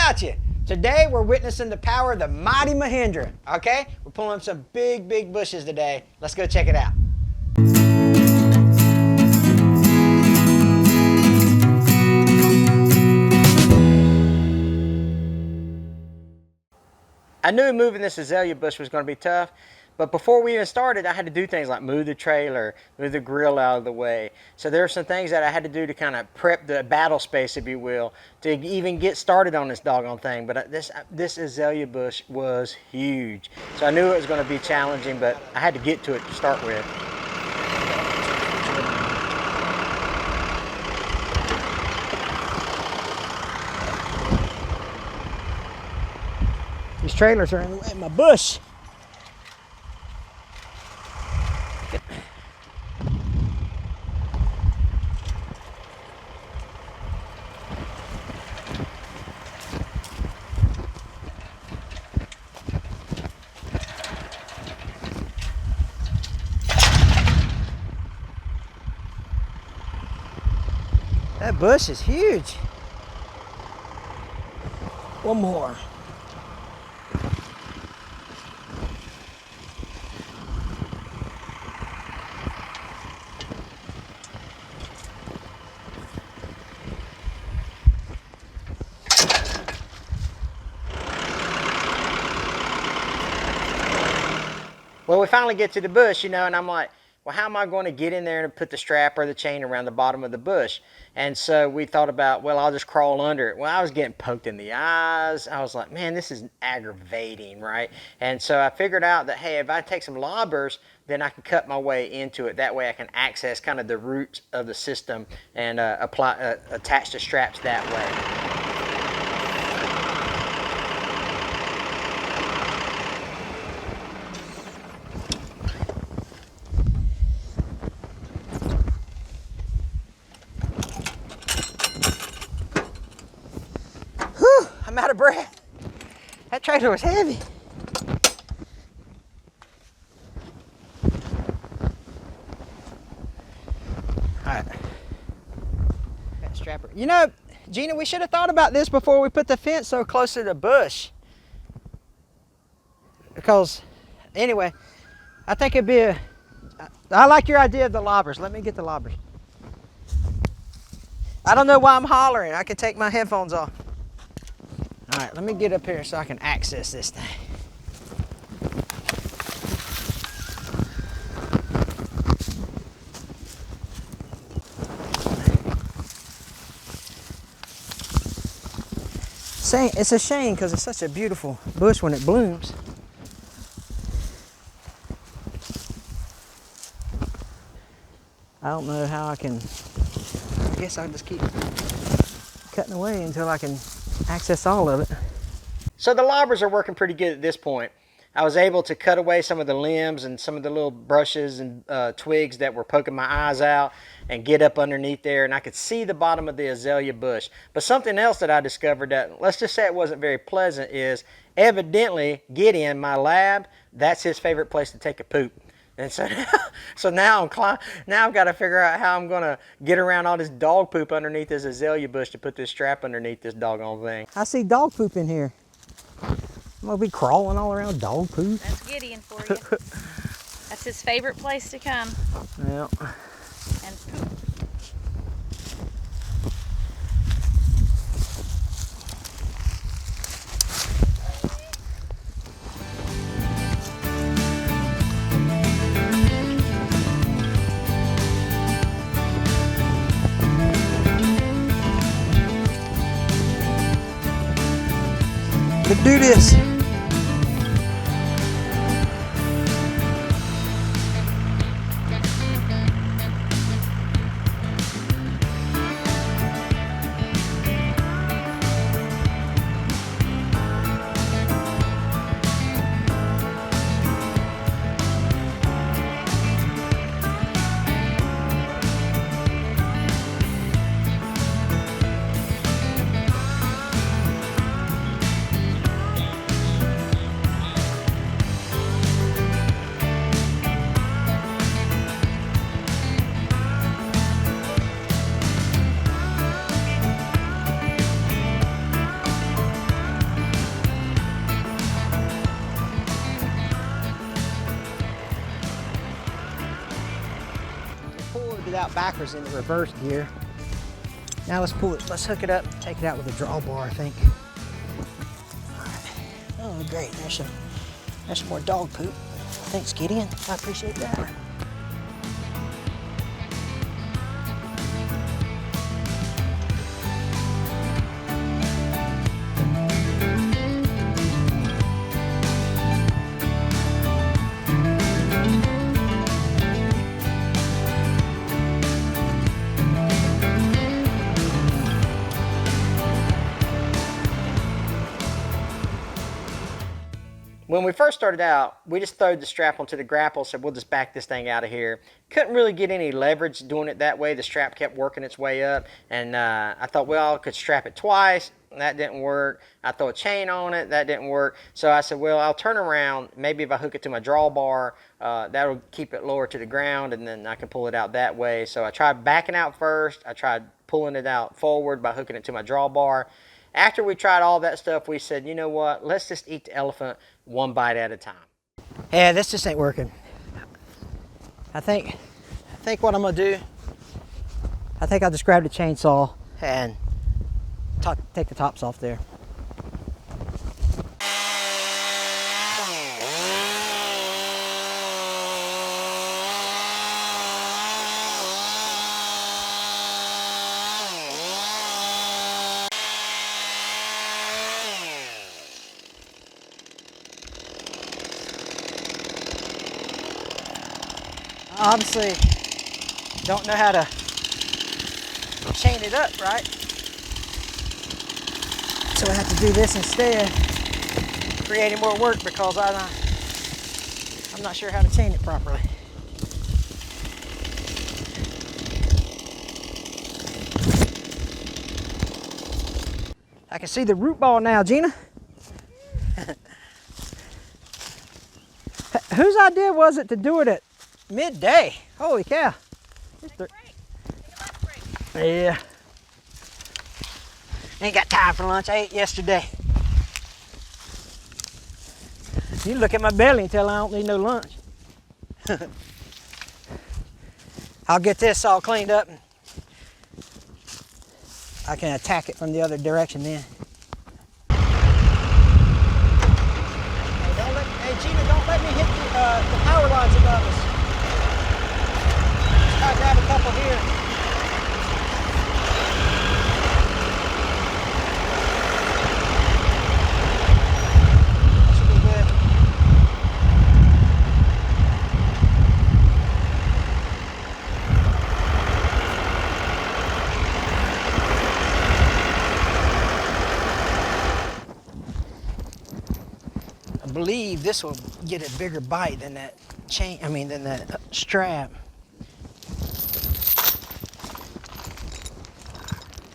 about you. Today we're witnessing the power of the mighty Mahindra, okay? We're pulling up some big, big bushes today. Let's go check it out. I knew moving this azalea bush was going to be tough, but before we even started, I had to do things like move the trailer, move the grill out of the way. So there are some things that I had to do to kind of prep the battle space, if you will, to even get started on this doggone thing. But this azalea bush was huge. So I knew it was going to be challenging, but I had to get to it to start with. These trailers are in the way of my bush. That bush is huge. One more. Well, we finally get to the bush, you know, and I'm like, well, how am I going to get in there and put the strap or the chain around the bottom of the bush? And so we thought about, well, I'll just crawl under it. Well, I was getting poked in the eyes. I was like, man, this is aggravating, right? And so I figured out that, hey, if I take some lobbers, then I can cut my way into it. That way I can access kind of the roots of the system and attach the straps that way. I'm out of breath. That trailer was heavy. All right. Got strapper. You know, Gina, we should have thought about this before we put the fence so close to the bush. Because, anyway, I think it'd be I like your idea of the lobbers. Let me get the lobbers. I don't know why I'm hollering. I could take my headphones off. All right, let me get up here so I can access this thing. It's a shame because it's such a beautiful bush when it blooms. I don't know how I guess I'll just keep cutting away until I can access all of it. So the lobbers are working pretty good at this point. I was able to cut away some of the limbs and some of the little brushes and twigs that were poking my eyes out and get up underneath there, and I could see the bottom of the azalea bush. But something else that I discovered that, let's just say it wasn't very pleasant, is evidently Gideon, my lab, that's his favorite place to take a poop. And so now I've got to figure out how I'm going to get around all this dog poop underneath this azalea bush to put this strap underneath this doggone thing. I see dog poop in here. I'm going to be crawling all around dog poop. That's Gideon for you. That's his favorite place to come. Yeah. And poop. Let's do this. backwards in the reverse gear. Now let's pull it, let's hook it up and take it out with a drawbar, I think. All right. Oh, great, there's some more dog poop. Thanks, Gideon, I appreciate that. When we first started out, we just throwed the strap onto the grapple, said we'll just back this thing out of here. Couldn't really get any leverage doing it that way. The strap kept working its way up, and I thought, well, I could strap it twice. That didn't work. I throw a chain on it. That didn't work. So I said, well, I'll turn around. Maybe if I hook it to my drawbar, that'll keep it lower to the ground, and then I can pull it out that way. So I tried backing out first. I tried pulling it out forward by hooking it to my drawbar. After we tried all that stuff, we said, you know what, let's just eat the elephant one bite at a time. Yeah, this just ain't working. I think what I'm gonna do, I think I'll just grab the chainsaw and take the tops off there. Obviously, don't know how to chain it up, right? So I have to do this instead, creating more work because I'm not sure how to chain it properly. I can see the root ball now, Gina. Whose idea was it to do it at midday? Holy cow. Take a break. Take a lunch break. Yeah. Ain't got time for lunch. I ate yesterday. You look at my belly and tell I don't need no lunch. I'll get this all cleaned up and I can attack it from the other direction then. Hey Gina, don't let me hit the power lines above us. I'll grab a couple here. That should be good. I believe this will get a bigger bite than that chain, than that strap.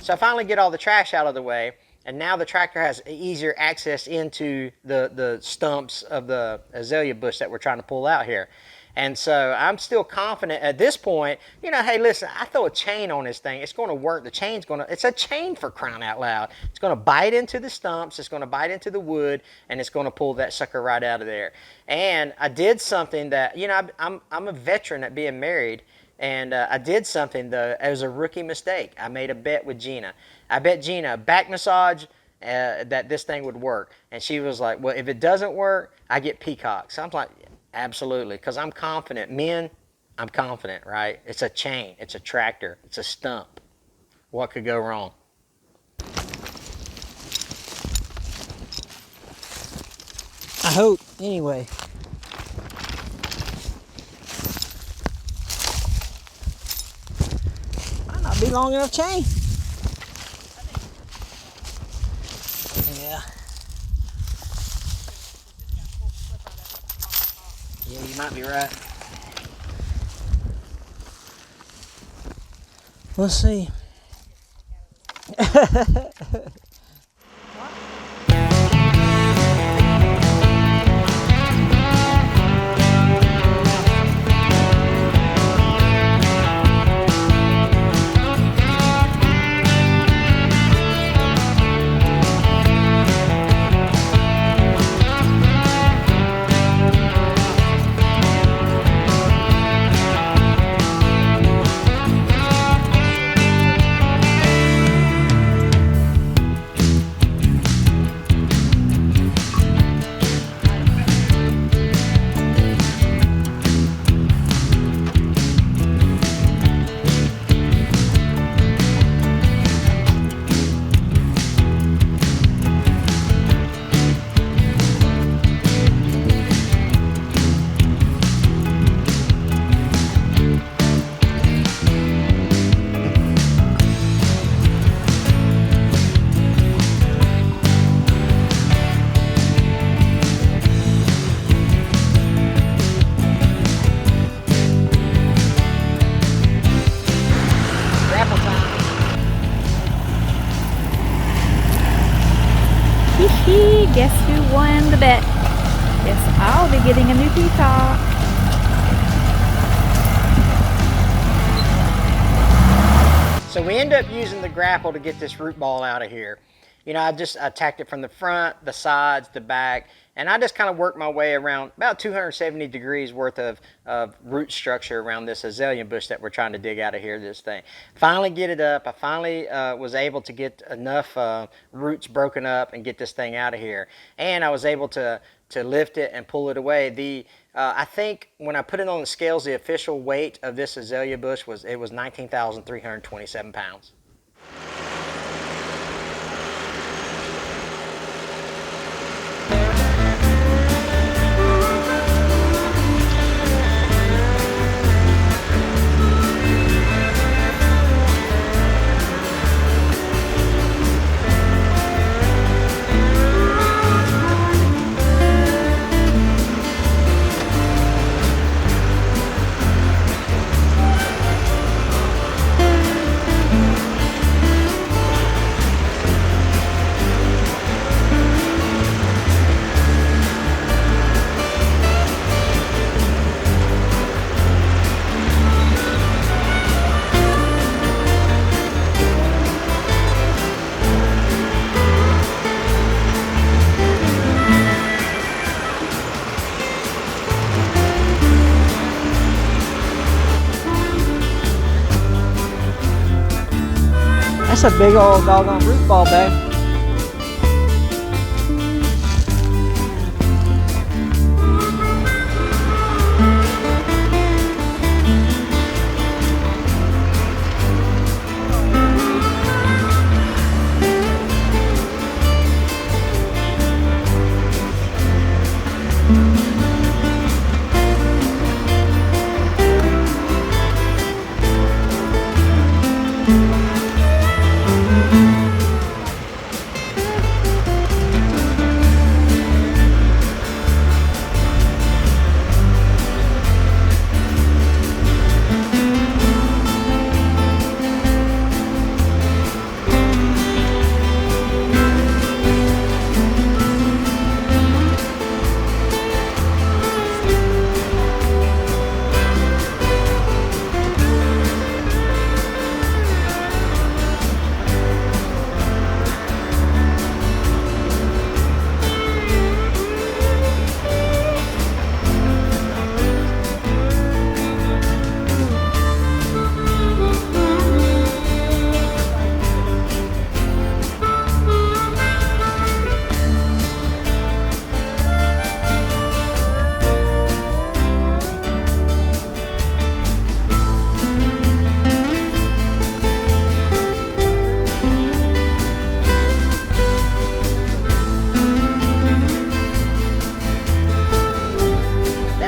So I finally get all the trash out of the way, and now the tractor has easier access into the stumps of the azalea bush that we're trying to pull out here. And so I'm still confident at this point, hey, listen, I throw a chain on this thing, it's going to work. It's a chain for crying out loud. It's going to bite into the stumps, it's going to bite into the wood, and it's going to pull that sucker right out of there. And I did something that, I'm a veteran at being married. And I did something, though, it was a rookie mistake. I made a bet with Gina. I bet Gina a back massage that this thing would work. And she was like, well, if it doesn't work, I get peacocks. So I'm like, absolutely, because I'm confident. Men, I'm confident, right? It's a chain. It's a tractor. It's a stump. What could go wrong? I hope, anyway. Be long enough chain. Yeah. Yeah, you might be right. Let's see. Hee hee, guess who won the bet? Guess I'll be getting a new peacock. So we end up using the grapple to get this root ball out of here. You know, I just attacked it from the front, the sides, the back, and I just kind of worked my way around about 270 degrees worth of root structure around this azalea bush that we're trying to dig out of here, this thing. Finally get it up. I finally was able to get enough roots broken up and get this thing out of here. And I was able to lift it and pull it away. I think when I put it on the scales, the official weight of this azalea bush was 19,327 pounds. That's a big old doggone root ball, babe.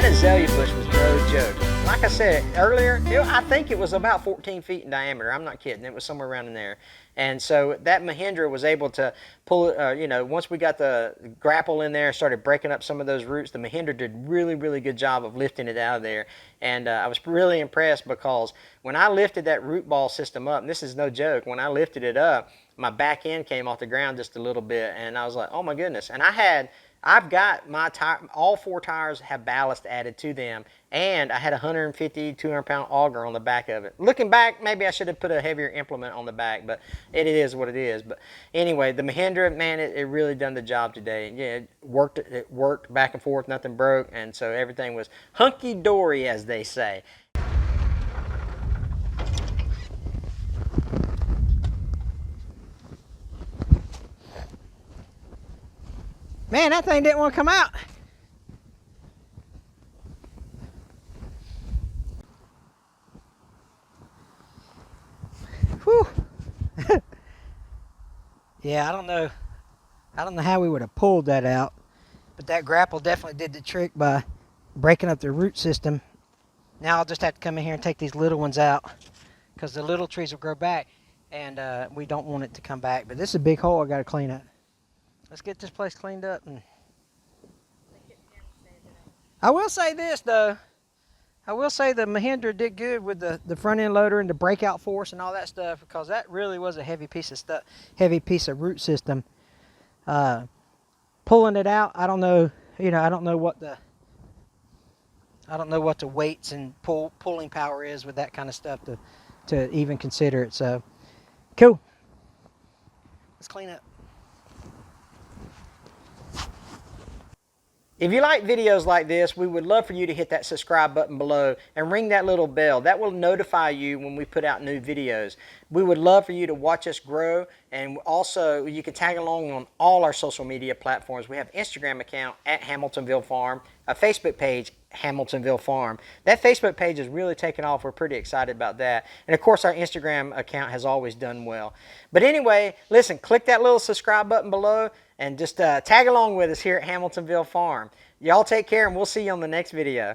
Azalea bush was no joke. Like I said earlier, I think it was about 14 feet in diameter. I'm not kidding. It was somewhere around in there. And so that Mahindra was able to pull it, you know, once we got the grapple in there and started breaking up some of those roots, the Mahindra did really good job of lifting it out of there. And I was really impressed because when I lifted that root ball system up, and this is no joke, when I lifted it up, my back end came off the ground just a little bit. And I was like, oh my goodness. And I've got my tire, all four tires have ballast added to them, and I had a 150, 200-pound auger on the back of it. Looking back, maybe I should have put a heavier implement on the back, but it is what it is. But anyway, the Mahindra, man, it really done the job today. Yeah, it worked back and forth, nothing broke, and so everything was hunky-dory, as they say. Man, that thing didn't want to come out. Whew. Yeah, I don't know how we would have pulled that out, but that grapple definitely did the trick by breaking up the root system. Now I'll just have to come in here and take these little ones out because the little trees will grow back, and we don't want it to come back. But this is a big hole I got to clean up. Let's get this place cleaned up. And I will say this though. I will say the Mahindra did good with the front end loader and the breakout force and all that stuff, because that really was a heavy piece of stuff, heavy piece of root system. pulling it out, I don't know, you know, I don't know what the weights and pulling power is with that kind of stuff to even consider it. So cool. Let's clean up. If you like videos like this, we would love for you to hit that subscribe button below and ring that little bell. That will notify you when we put out new videos. We would love for you to watch us grow, and also you can tag along on all our social media platforms. We have an Instagram account at Hamiltonville Farm, a Facebook page, Hamiltonville Farm. That Facebook page has really taken off. We're pretty excited about that. And of course, our Instagram account has always done well. But anyway, listen, click that little subscribe button below and just tag along with us here at Hamiltonville Farm. Y'all take care, and we'll see you on the next video.